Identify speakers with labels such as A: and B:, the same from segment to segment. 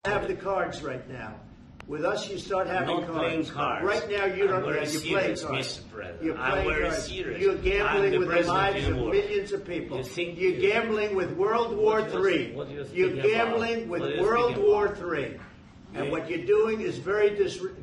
A: have the cards right now. With us, you start having
B: not playing cards.
A: Right now, you don't.
B: You're
A: playing cards.
B: Mr. President.
A: You're playing
B: I'm very
A: cards.
B: serious.
A: You're gambling with the lives of
B: world.
A: millions of people.
B: You're
A: gambling with World War III. You're gambling with World War III. And what you're doing is very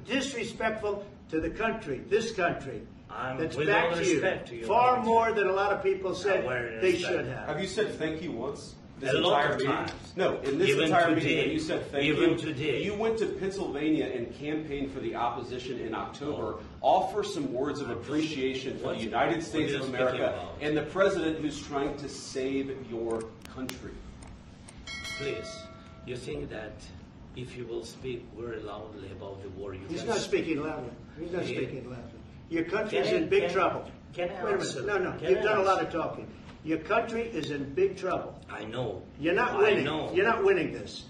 A: disrespectful to the country, this country. That's back to you. Far more than a lot of people said they should have.
C: Have you said thank you once?
B: A lot of times.
C: No, in this entire meeting, you said thank you.
B: Even today.
C: You went to Pennsylvania and campaigned for the opposition in October. Offer some words of appreciation for the United States of America and the president who's trying to save your country.
B: Please, you think that if you will speak very loudly about the war,
A: He's not speaking loudly. He's not speaking loudly. Your country is in big trouble.
B: Can I
A: Wait a minute. No. You've done a lot of talking. Your country is in big trouble.
B: I know.
A: You're not winning. You're not winning this.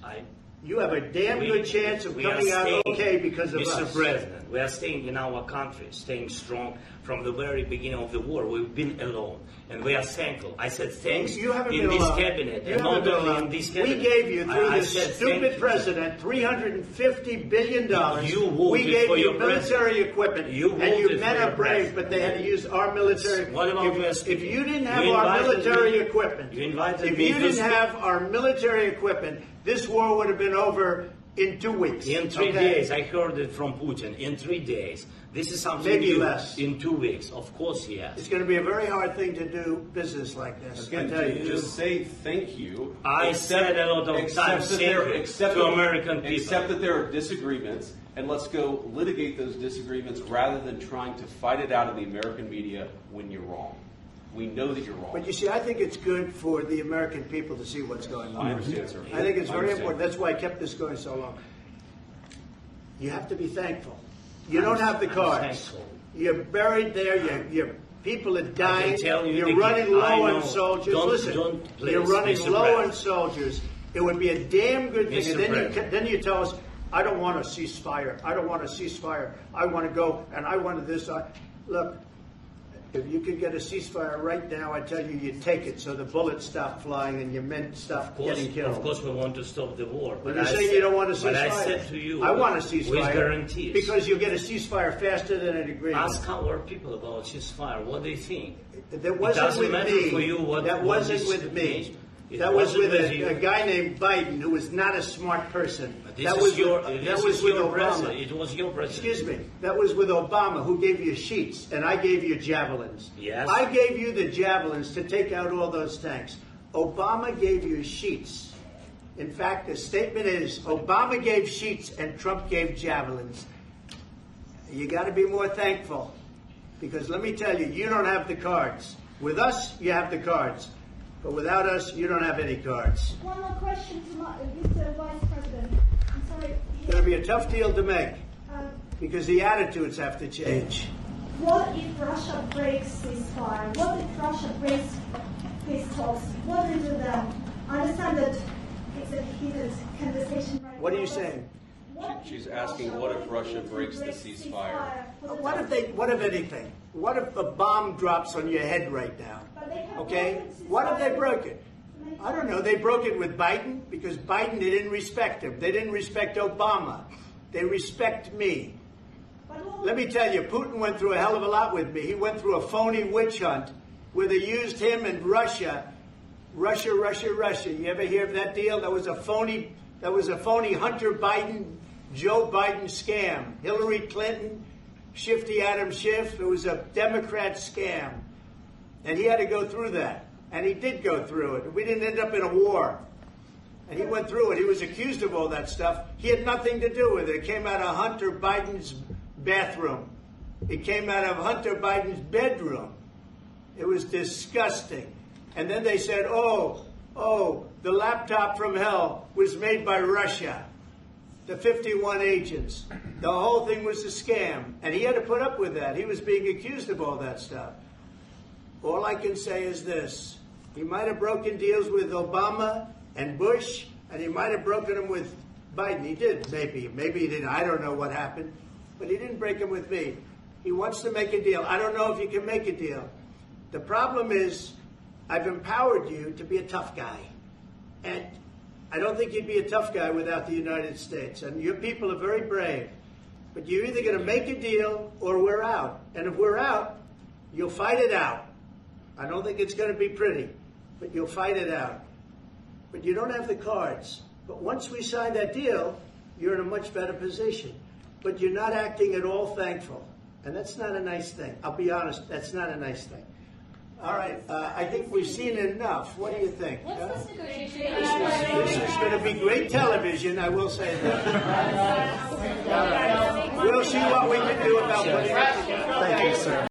A: You have a damn good chance of coming out okay because of us.
B: Mr. President, we are staying in our country, staying strong from the very beginning of the war. We've been alone, and we are thankful. I said thanks in this cabinet, and not only in this cabinet.
A: We gave you, through this stupid president, $350 billion. We gave you military equipment, and you men are brave, but they had to use our military. If you didn't have our military equipment, this war would have been over in 2 weeks.
B: In 3 days. I heard it from Putin. In 3 days. This is something
A: maybe
B: new.
A: Less.
B: In 2 weeks. Of course, yes.
A: It's going to be a very hard thing to do business like this.
C: Again, just say thank you.
B: I said a lot of times to American people.
C: Except that there are disagreements, and let's go litigate those disagreements rather than trying to fight it out in the American media when you're wrong. We know that you're wrong.
A: But you see, I think it's good for the American people to see what's going on.
C: I understand, sir.
A: I think it's very important. That's why I kept this going so long. You have to be thankful. You don't have the cards. You're buried there. Your people are dying. You're running low on soldiers. Listen, you're running low on soldiers. It would be a damn good thing. And then you tell us, I don't want a ceasefire. I don't want a ceasefire. I want to go, and I want this. Look. If you could get a ceasefire right now, I tell you, you'd take it so the bullets stop flying and your men stop getting killed.
B: Of course, we want to stop the war.
A: But you're saying you don't want a ceasefire.
B: But I said to you,
A: I want a ceasefire.
B: With guarantees.
A: Because you'll get a ceasefire faster than an agreement.
B: Ask our people about ceasefire. What they think.
A: That wasn't with me. That wasn't with me. That was with a guy named Biden, who was not a smart person. That was with Obama.
B: It was your president.
A: Excuse me. That was with Obama, who gave you sheets, and I gave you javelins.
B: Yes.
A: I gave you the javelins to take out all those tanks. Obama gave you sheets. In fact, the statement is, Obama gave sheets and Trump gave javelins. You got to be more thankful, because let me tell you, you don't have the cards. With us, you have the cards. But without us, you don't have any cards.
D: One more question to Mr. Vice President. I'm sorry.
A: It's going to be a tough deal to make because the attitudes have to change.
D: What if Russia breaks ceasefire? What if Russia breaks peace talks? What is it then? I understand that it's a heated conversation right now.
A: What are you saying?
C: She's asking, what if Russia breaks the ceasefire?
A: What if anything? What if a bomb drops on your head right now? Okay? What if they broke it? I don't know. They broke it with Biden because Biden, they didn't respect him. They didn't respect Obama. They respect me. Let me tell you, Putin went through a hell of a lot with me. He went through a phony witch hunt where they used him and Russia. Russia. You ever hear of that deal? That was a phony Hunter Biden, Joe Biden scam. Hillary Clinton, Shifty Adam Schiff. It was a Democrat scam. And he had to go through that. And he did go through it. We didn't end up in a war. And he went through it. He was accused of all that stuff. He had nothing to do with it. It came out of Hunter Biden's bathroom. It came out of Hunter Biden's bedroom. It was disgusting. And then they said, oh, the laptop from hell was made by Russia. The 51 agents. The whole thing was a scam. And he had to put up with that. He was being accused of all that stuff. All I can say is this. He might have broken deals with Obama and Bush, and he might have broken them with Biden. He did, maybe. Maybe he didn't. I don't know what happened. But he didn't break them with me. He wants to make a deal. I don't know if you can make a deal. The problem is I've empowered you to be a tough guy. And I don't think you'd be a tough guy without the United States. And your people are very brave. But you're either going to make a deal or we're out. And if we're out, you'll fight it out. I don't think it's going to be pretty, but you'll fight it out. But you don't have the cards. But once we sign that deal, you're in a much better position. But you're not acting at all thankful. And that's not a nice thing. I'll be honest, that's not a nice thing. All right, I think we've seen enough. What do you think?
E: What's this negotiation?
A: This is going to be great television, I will say that. All right. We'll see what we can do about putting it together.
F: Thank you, sir.